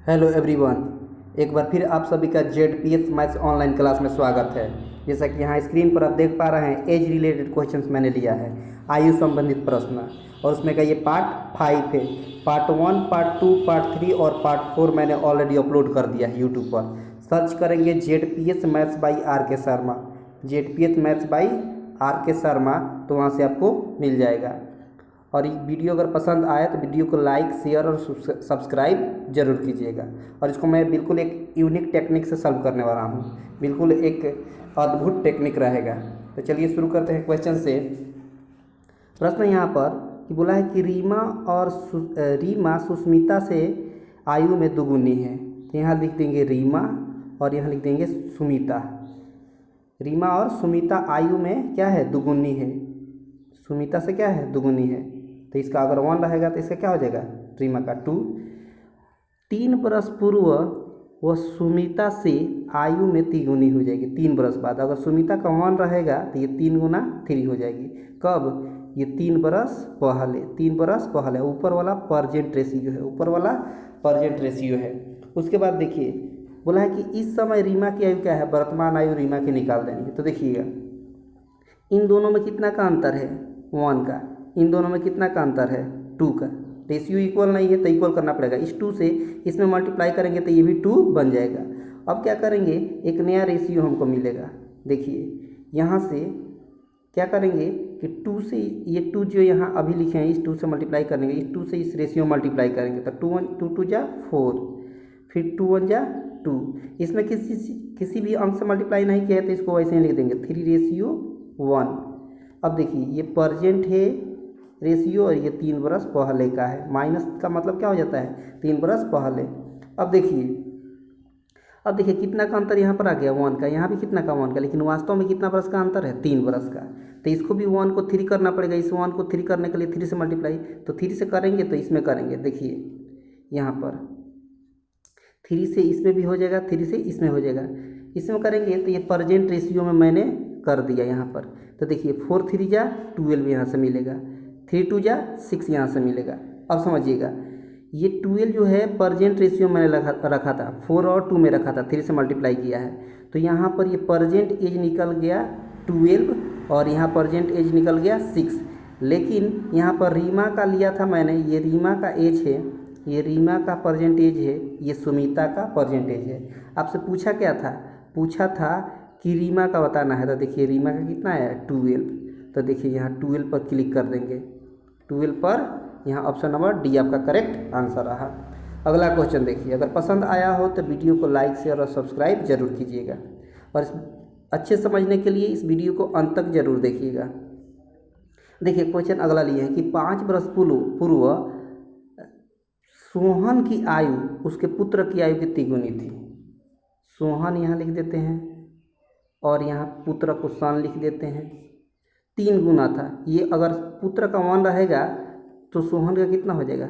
Hello everyone, एक बार फिर आप सभी का जेडपीएस मैथ्स ऑनलाइन क्लास में स्वागत है। जैसा कि यहाँ स्क्रीन पर आप देख पा रहे हैं, एज रिलेटेड क्वेश्चंस मैंने लिया है, आयु संबंधित प्रश्न। और उसमें का ये पार्ट 5 है। पार्ट 1, पार्ट 2, पार्ट 3 और पार्ट 4 मैंने ऑलरेडी अपलोड कर दिया है यूट्यूब पर। सर्च करेंगे जेडपीएस मैथ्स बाई आर के शर्मा, जेडपीएस मैथ्स बाई आर के शर्मा, तो वहाँ से आपको मिल जाएगा। और ये वीडियो अगर पसंद आए तो वीडियो को लाइक, शेयर और सब्सक्राइब जरूर कीजिएगा। और इसको मैं बिल्कुल एक यूनिक टेक्निक से सॉल्व करने वाला हूँ, बिल्कुल एक अद्भुत टेक्निक रहेगा। तो चलिए शुरू करते हैं क्वेश्चन से। प्रश्न यहाँ पर कि बोला है कि रीमा सुष्मिता से आयु में दुगुनी है। तो यहाँ लिख देंगे रीमा और यहाँ लिख देंगे सुमिता। रीमा और सुमिता आयु में क्या है, दुगुनी है। सुमिता से क्या है, दुगुनी है। तो इसका अगर 1 रहेगा तो इसका क्या हो जाएगा, रीमा का 2। 3 बरस पूर्व वह सुमिता से आयु में तिगुनी हो जाएगी। 3 बरस बाद अगर सुमिता का 1 रहेगा तो ये 3 गुना 3 हो जाएगी। कब, ये 3 बरस पहले। 3 बरस पहले ऊपर वाला परजेंट रेशियो है, ऊपर वाला परजेंट रेशियो है। उसके बाद देखिए बोला है कि इस समय रीमा की आयु क्या है, वर्तमान आयु रीमा की निकाल देनी है। तो देखिएगा इन दोनों में कितना का अंतर है, 1 का। इन दोनों में कितना का अंतर है, 2 का। रेशियो इक्वल नहीं है तो इक्वल करना पड़ेगा। इस 2 से इसमें मल्टीप्लाई करेंगे तो ये भी 2 बन जाएगा। अब क्या करेंगे, एक नया रेशियो हमको मिलेगा। देखिए यहाँ से क्या करेंगे कि 2 से ये 2 जो यहाँ अभी लिखे हैं, इस 2 से मल्टीप्लाई करेंगे, इस 2 से इस रेशियो मल्टीप्लाई करेंगे तो 2 जा 4, फिर 2 1 जा 2। इसमें किसी भी अंक से मल्टीप्लाई नहीं किया है तो इसको वैसे ही लिख देंगे 3:1। अब देखिए ये परजेंट है रेशियो और ये 3 बरस पहले का है। माइनस का मतलब क्या हो जाता है, 3 बरस पहले। अब देखिए कितना का अंतर यहाँ पर आ गया, 1 का। यहाँ भी कितना का, 1 का। लेकिन वास्तव में कितना बरस का अंतर है, 3 बरस का। तो इसको भी 1 को 3 करना पड़ेगा। इस 1 को 3 करने के लिए 3 से मल्टीप्लाई, तो 3 से करेंगे तो इसमें करेंगे। देखिए यहाँ पर 3 से इसमें भी हो जाएगा, 3 से इसमें हो जाएगा। इसमें करेंगे तो ये परजेंट रेशियो में मैंने कर दिया यहाँ पर। तो देखिए 4 3 जा 12 यहाँ से मिलेगा, 3 2 जा 6 यहाँ से मिलेगा। अब समझिएगा ये 12 जो है परजेंट रेशियो मैंने रखा था, 4 और 2 में रखा था, 3 से मल्टीप्लाई किया है। तो यहाँ पर ये परजेंट एज निकल गया 12 और यहाँ परजेंट एज निकल गया 6। लेकिन यहाँ पर रीमा का लिया था मैंने, ये रीमा का एज है, ये रीमा का परजेंटेज है, ये सुमिता का परजेंटेज है। आपसे पूछा क्या था, पूछा था कि रीमा का बताना है। तो देखिए रीमा का कितना है, 12। तो देखिए यहाँ 12 पर क्लिक कर देंगे, 12 पर। यहाँ ऑप्शन नंबर डी आपका करेक्ट आंसर रहा। अगला क्वेश्चन देखिए। अगर पसंद आया हो तो वीडियो को लाइक, शेयर और सब्सक्राइब जरूर कीजिएगा। और अच्छे समझने के लिए इस वीडियो को अंत तक जरूर देखिएगा। देखिए क्वेश्चन अगला लिए है कि 5 बरस पूर्व सोहन की आयु उसके पुत्र की आयु कितनी गुनी थी। सोहन यहाँ लिख देते हैं और यहाँ पुत्र को सन लिख देते हैं। 3 गुना था ये। अगर पुत्र का 1 रहेगा तो सोहन का कितना हो जाएगा,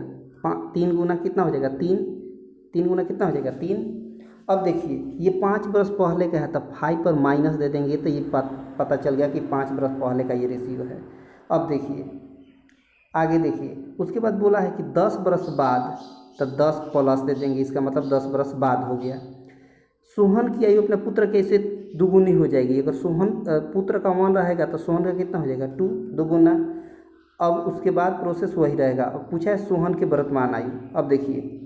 3 गुना कितना हो जाएगा, 3 गुना कितना हो जाएगा, 3। अब देखिए ये 5 बरस पहले का है, तब 5 पर माइनस दे देंगे तो ये पता चल गया कि 5 बरस पहले का ये रेशियो है। अब देखिए आगे देखिए, उसके बाद बोला है कि 10 बरस बाद, तो 10 प्लस दे देंगे, इसका मतलब 10 बरस बाद हो गया। सोहन की आयु अपने पुत्र के से दुगुनी हो जाएगी। अगर सोहन पुत्र का 1 रहेगा तो सोहन का कितना हो जाएगा, 2, दुगुना। अब उसके बाद प्रोसेस वही रहेगा। अब पूछा है सोहन के वर्तमान आयु। अब देखिए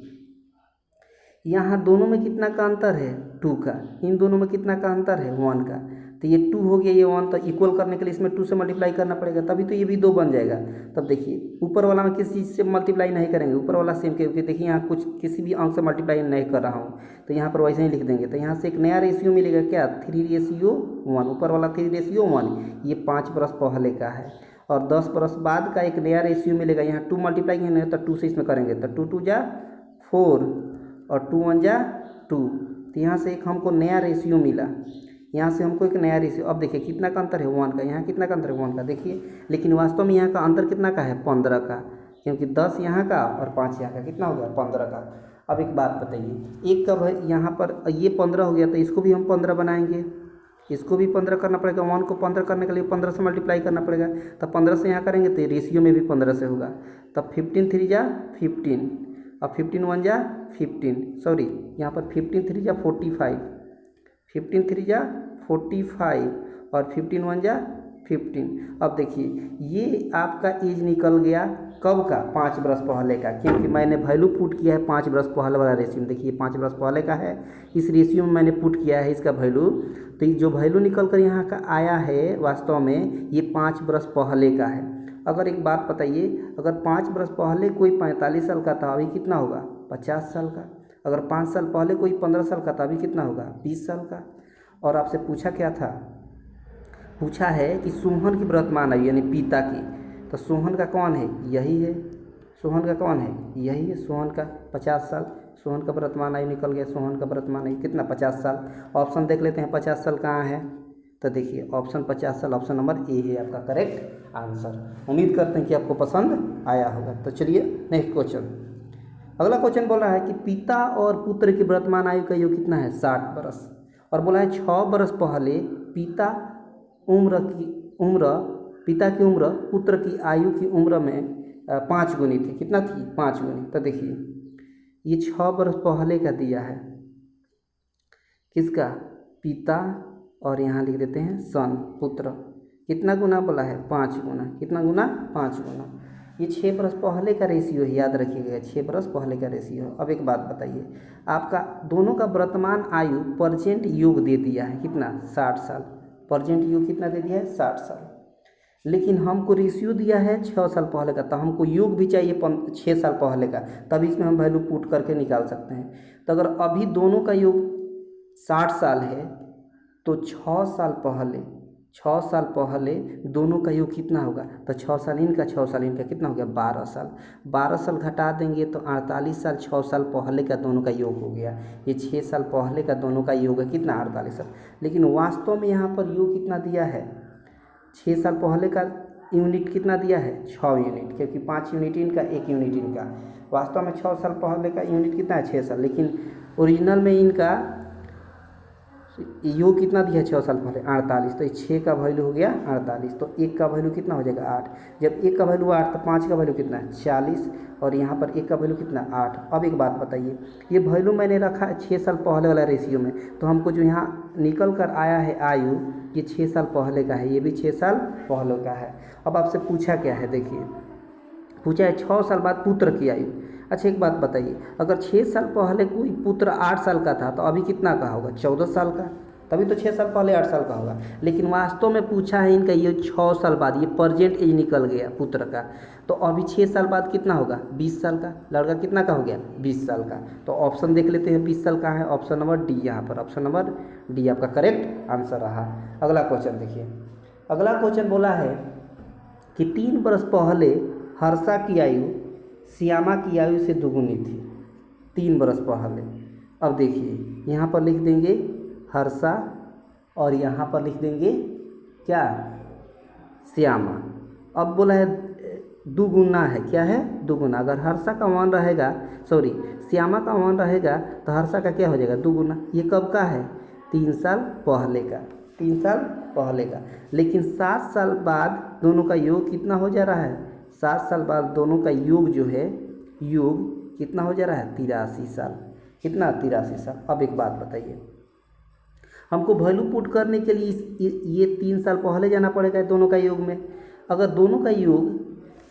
यहाँ दोनों में कितना का अंतर है, 2 का। इन दोनों में कितना का अंतर है, 1 का। तो ये 2 हो गया, ये 1। तो इक्वल करने के लिए इसमें 2 से मल्टीप्लाई करना पड़ेगा, तभी तो ये भी 2 बन जाएगा। तब देखिए ऊपर वाला में किसी चीज़ से मल्टीप्लाई नहीं करेंगे, ऊपर वाला सेम, क्योंकि देखिए यहाँ कुछ किसी भी अंक से मल्टीप्लाई नहीं कर रहा हूँ, तो यहाँ पर वैसे ही लिख देंगे। तो यहाँ से एक नया रेशियो मिलेगा क्या, 3:1। ऊपर वाला 3:1, ये 5 बरस पहले का है। और 10 बरस बाद का एक नया रेशियो मिलेगा। यहाँ 2 मल्टीप्लाई करेंगे तो 2 से इसमें करेंगे तो 2 2 जा 4 और 2 1 जा 2। तो यहाँ से एक हमको नया रेशियो मिला, यहाँ से हमको एक नया रेशियो। अब देखिए कितना का अंतर है, 1 का। यहाँ कितना का अंतर है, 1 का। देखिए लेकिन वास्तव में यहाँ का अंतर कितना का है, 15 का, क्योंकि 10 यहाँ का और 5 यहाँ का, कितना हो गया, 15 का। अब एक बात बताइए, एक कब है यहाँ पर ये 15 हो गया तो इसको भी हम 15 बनाएंगे, इसको भी 15 करना पड़ेगा। 1 को 15 करने के लिए 15 से मल्टीप्लाई करना पड़ेगा। तब 15 से यहाँ करेंगे तो रेशियो में भी 15 से होगा। तब 15 3 जा 15, अब 15 वन जा 15, सॉरी यहाँ पर 15 3 जा 45, 15 3 जा 45 और 15 वन जा 15। अब देखिए ये आपका एज निकल गया कब का, 5 बरस पहले का, क्योंकि मैंने वैल्यू पुट किया है 5 बरस पहले वाला रेशियो में। देखिए 5 बरस पहले का है, इस रेशियो में मैंने पुट किया है इसका वैल्यू। तो जो वैल्यू निकल कर यहाँ का आया है वास्तव में ये 5 बरस पहले का है। अगर एक बात बताइए, अगर 5 बरस पहले कोई 45 साल का था अभी कितना होगा, 50 साल का। अगर 5 साल पहले कोई 15 साल का था अभी कितना होगा, 20 साल का। और आपसे पूछा क्या था, पूछा है कि सोहन की वर्तमान आयु यानी पिता की, तो सोहन का कौन है, यही है। सोहन का कौन है, यही है। सोहन का 50 साल, सोहन का वर्तमान आयु निकल गया। सोहन का वर्तमान आयु कितना, 50 साल। ऑप्शन देख लेते हैं 50 साल कहाँ है, तो देखिए ऑप्शन 50 साल, ऑप्शन नंबर ए है आपका करेक्ट आंसर। उम्मीद करते हैं कि आपको पसंद आया होगा। तो चलिए नेक्स्ट क्वेश्चन। अगला क्वेश्चन बोला है कि पिता और पुत्र की वर्तमान आयु का योग कितना है, 60 बरस। और बोला है 6 बरस पहले पिता की उम्र पुत्र की आयु की उम्र में 5 गुनी थी। कितना थी, 5 गुनी। तो देखिए ये 6 बरस पहले का दिया है, किसका, पिता, और यहाँ लिख देते हैं सन, पुत्र। कितना गुना बोला है, 5 गुना। कितना गुना, 5 गुना। ये 6 बरस पहले का रेशियो है, याद रखिएगा 6 बरस पहले का रेशियो। अब एक बात बताइए, आपका दोनों का वर्तमान आयु परसेंट योग दे दिया है कितना, 60 साल। परसेंट योग कितना दे दिया है, 60 साल। लेकिन हमको रेशियो दिया है 6 साल पहले का, तो हमको योग भी चाहिए 6 साल पहले का, तभी इसमें हम वैल्यू पुट करके निकाल सकते हैं। तो अगर अभी दोनों का योग 60 साल है तो 6 साल पहले दोनों का योग कितना होगा, तो 6 साल इनका 6 साल इनका कितना हो गया, 12 साल। 12 साल घटा देंगे तो 48 साल 6 साल पहले का दोनों का योग हो गया। ये 6 साल पहले का दोनों का योग है कितना, 48 साल। लेकिन वास्तव में यहाँ पर योग कितना दिया है, 6 साल पहले का यूनिट कितना दिया है, 6 यूनिट, क्योंकि 5 यूनिट इनका 1 यूनिट इनका। वास्तव में 6 साल पहले का यूनिट कितना है, 6 साल। लेकिन ओरिजिनल में इनका योग कितना दिया है 6 साल पहले, 48। तो 6 का वैल्यू हो गया 48, तो 1 का वैल्यू कितना हो जाएगा, 8। जब 1 का वैल्यू 8 तो 5 का वैल्यू कितना है, 40, और यहाँ पर 1 का वैल्यू कितना, 8। अब एक बात बताइए, ये वैल्यू मैंने रखा है 6 साल पहले वाला रेशियो में, तो हमको जो यहाँ निकल कर आया है आयु, ये 6 साल पहले का है, ये भी 6 साल पहले का है। अब आपसे पूछा क्या है, देखिए पूछा है 6 साल बाद पुत्र की आयु। अच्छा एक बात बताइए, अगर 6 साल पहले कोई पुत्र 8 साल का था तो अभी कितना का होगा, 14 साल का। तभी तो 6 साल पहले 8 साल का होगा। लेकिन वास्तव में पूछा है इनका ये 6 साल बाद, ये प्रेजेंट एज निकल गया पुत्र का, तो अभी 6 साल बाद कितना होगा, 20 साल का। लड़का कितना का हो गया, 20 साल का। तो ऑप्शन देख लेते हैं 20 साल का है, ऑप्शन नंबर डी। यहाँ पर ऑप्शन नंबर डी आपका करेक्ट आंसर रहा। अगला क्वेश्चन देखिए, अगला क्वेश्चन बोला है कि 3 वर्ष पहले हर्षा की आयु श्यामा की आयु से दुगुनी थी, 3 वर्ष पहले। अब देखिए यहाँ पर लिख देंगे हर्षा और यहाँ पर लिख देंगे क्या, श्यामा। अब बोला है दुगुना है, क्या है, दुगुना। अगर हर्षा का मान रहेगा, सॉरी श्यामा का मान रहेगा तो हर्षा का क्या हो जाएगा, दुगुना। ये कब का है, 3 साल पहले का, 3 साल पहले का। लेकिन 7 साल बाद दोनों का योग कितना हो जा रहा है, 7 साल बाद दोनों का योग जो है, योग कितना हो जा रहा है, 83 साल। कितना, 83 साल। अब एक बात बताइए, हमको वैल्यू पुट करने के लिए ये 3 साल पहले जाना पड़ेगा दोनों का योग में। अगर दोनों का योग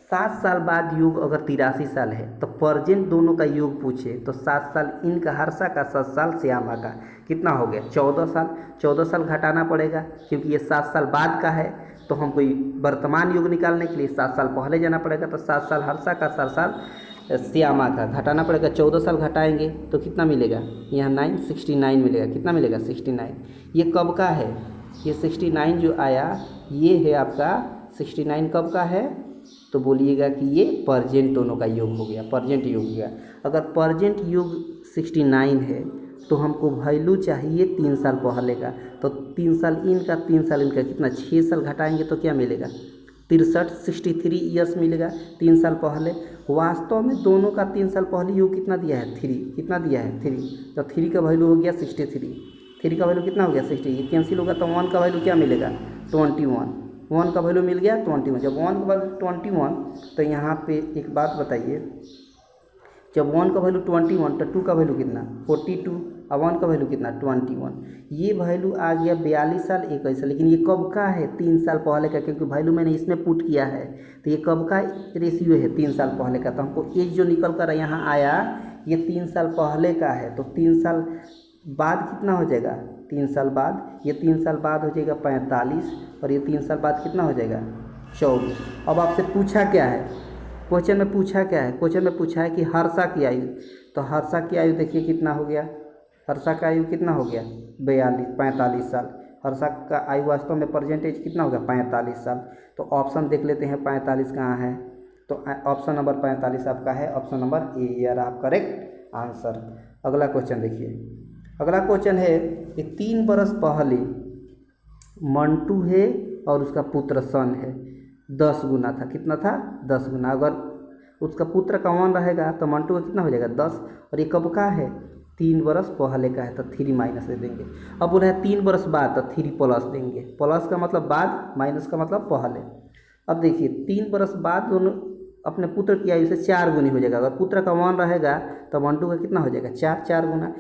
7 साल बाद योग अगर 83 साल है तो प्रेजेंट दोनों का योग पूछे तो 7 साल इनका हर्षा का, 7 साल श्यामा का, कितना हो गया, 14 साल। 14 साल घटाना पड़ेगा क्योंकि ये 7 साल बाद का है, तो हमको वर्तमान योग निकालने के लिए 7 साल पहले जाना पड़ेगा। तो 7 साल हर्षा का, 7 साल श्यामा का, घटाना पड़ेगा। 14 साल घटाएंगे तो कितना मिलेगा, यहाँ 9, 69 मिलेगा। कितना मिलेगा, 69। ये कब का है, ये 69 जो आया ये है आपका 69 कब का है, तो बोलिएगा कि ये प्रेजेंट दोनों का योग हो गया, प्रेजेंट योग हो गया। अगर प्रेजेंट योग 69 है तो हमको वैल्यू चाहिए 3 साल पहले का, तो 3 साल इनका 3 साल इनका, कितना, 6 साल घटाएंगे तो क्या मिलेगा, 63 ईयर्स मिलेगा 3 साल पहले। वास्तव में दोनों का 3 साल पहले योग कितना दिया है, 3। कितना दिया है, 3। तो 3 का वैल्यू हो गया 63। 3 का वैल्यू कितना हो गया, 60। ये कैंसिल होगा तो 1 का वैल्यू क्या मिलेगा, 21। 1 का वैल्यू मिल गया 21। जब 1 का वैल्यू 21, तो यहाँ पे एक बात बताइए, जब 1 का वैल्यू 21 तो 2 का वैल्यू कितना 42 और 1 का वैल्यू कितना 21। ये वैल्यू आ गया 42 साल 21 साल। लेकिन ये कब का है 3 साल पहले का, क्योंकि वैल्यू मैंने इसमें पुट किया है। तो ये कब का रेशियो है 3 साल पहले का। तो हमको एज जो निकल कर यहाँ आया ये 3 साल पहले का है। तो 3 साल बाद कितना हो जाएगा 3 साल बाद, ये 3 साल बाद हो जाएगा 45 और ये 3 साल बाद कितना हो जाएगा 24। अब आपसे पूछा क्या है क्वेश्चन में, पूछा क्या है क्वेश्चन में पूछा है कि हर्षा की आयु। तो हर्षा की आयु देखिए कितना हो गया, हर्षा का आयु कितना हो गया 45 साल। हर्षा का आयु वास्तव में परसेंटेज कितना हो गया 45 साल। तो ऑप्शन देख लेते हैं 45 कहाँ है। तो ऑप्शन नंबर 45 आपका है ऑप्शन नंबर ए, यार आप करेक्ट आंसर। अगला क्वेश्चन देखिए, अगला क्वेश्चन है कि 3 बरस पहले मंटू है और उसका पुत्र सन है, 10 गुना था। कितना था 10 गुना। अगर उसका पुत्र का 1 रहेगा तो मंटू का कितना हो जाएगा 10। और ये कब का है 3 बरस पहले का है, तो 3 माइनस दे देंगे। अब बोला है 3 बरस बाद, तो 3 प्लस देंगे। प्लस का मतलब बाद, माइनस का मतलब पहले। अब देखिए 3 बरस बाद दोनों अपने पुत्र की आयु से 4 गुनी हो जाएगा। अगर पुत्र का 1 रहेगा तो मंटू का कितना हो जाएगा 4 गुना।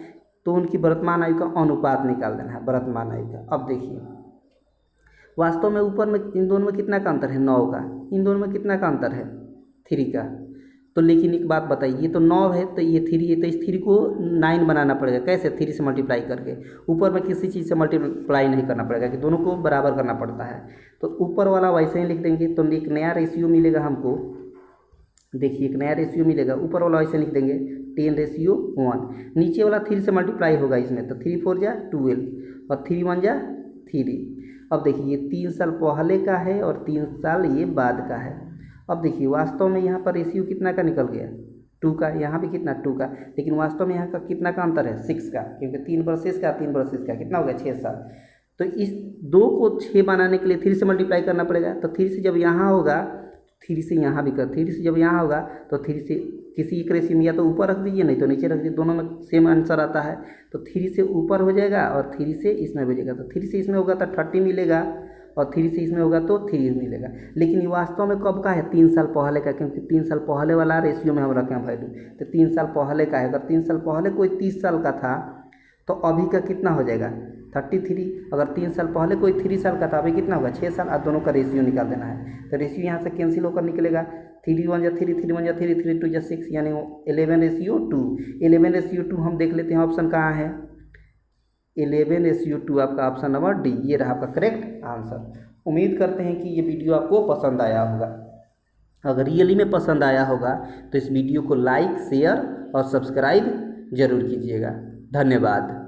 तो उनकी वर्तमान आयु का अनुपात निकाल देना है, वर्तमान आयु का। अब देखिए वास्तव में ऊपर में इन दोनों में कितना का अंतर है 9 का, इन दोनों में कितना का अंतर है 3 का। तो लेकिन एक बात बताइए, ये तो 9 है तो ये 3 है, तो इस 3 को 9 बनाना पड़ेगा। कैसे 3 से मल्टीप्लाई करके। ऊपर में किसी चीज़ से मल्टीप्लाई नहीं करना पड़ेगा, कि दोनों को बराबर करना पड़ता है। तो ऊपर वाला वैसे ही लिख देंगे तो एक नया रेशियो मिलेगा हमको। देखिए एक नया रेशियो मिलेगा, ऊपर वाला वैसे लिख देंगे 10:1। नीचे वाला 3 से मल्टीप्लाई होगा इसमें, तो 3 4 जा 12 और 3 1 जा 3। अब देखिए ये 3 साल पहले का है और 3 साल ये बाद का है। अब देखिए वास्तव में यहाँ पर रेशियो कितना का निकल गया 2 का, यहाँ भी कितना 2 का। लेकिन वास्तव में यहाँ का कितना का अंतर है 6 का, क्योंकि 3 वर्सेस का 3 वर्सेस का कितना हो गया 6 साल। तो इस 2 को 6 बनाने के लिए 3 से मल्टीप्लाई करना पड़ेगा। तो 3 से जब यहाँ होगा 3 से यहाँ भी कर, 3 से जब यहाँ होगा तो 3 से किसी एक रेशियो में या तो ऊपर रख दीजिए नहीं तो नीचे रख दीजिए, दोनों में सेम आंसर आता है। तो 3 से ऊपर हो जाएगा और 3 से इसमें हो जाएगा। तो 3 से इसमें होगा तो 30 मिलेगा और 3 से इसमें होगा तो 3 मिलेगा। लेकिन ये वास्तव में कब का है 3 साल पहले का, क्योंकि 3 साल पहले वाला रेशियो में हम रखें वैल्यू। तो 3 साल पहले का है। अगर 3 साल पहले कोई 30 साल का था तो अभी का कितना हो जाएगा 33। अगर 3 साल पहले कोई 3 साल का था, अभी कितना होगा 6 साल। और दोनों का रेशियो निकाल देना है। तो रेशियो यहाँ से कैंसिल होकर निकलेगा 3 1 जा 3, 3 1 जा 3, 3 2 जा 6, यानी 11:2। 11:2 हम देख लेते हैं ऑप्शन कहाँ है 11:2 आपका ऑप्शन नंबर डी, ये रहा आपका करेक्ट आंसर। उम्मीद करते हैं कि ये वीडियो आपको पसंद आया होगा। अगर रियली में पसंद आया होगा तो इस वीडियो को लाइक शेयर और सब्सक्राइब जरूर कीजिएगा। धन्यवाद।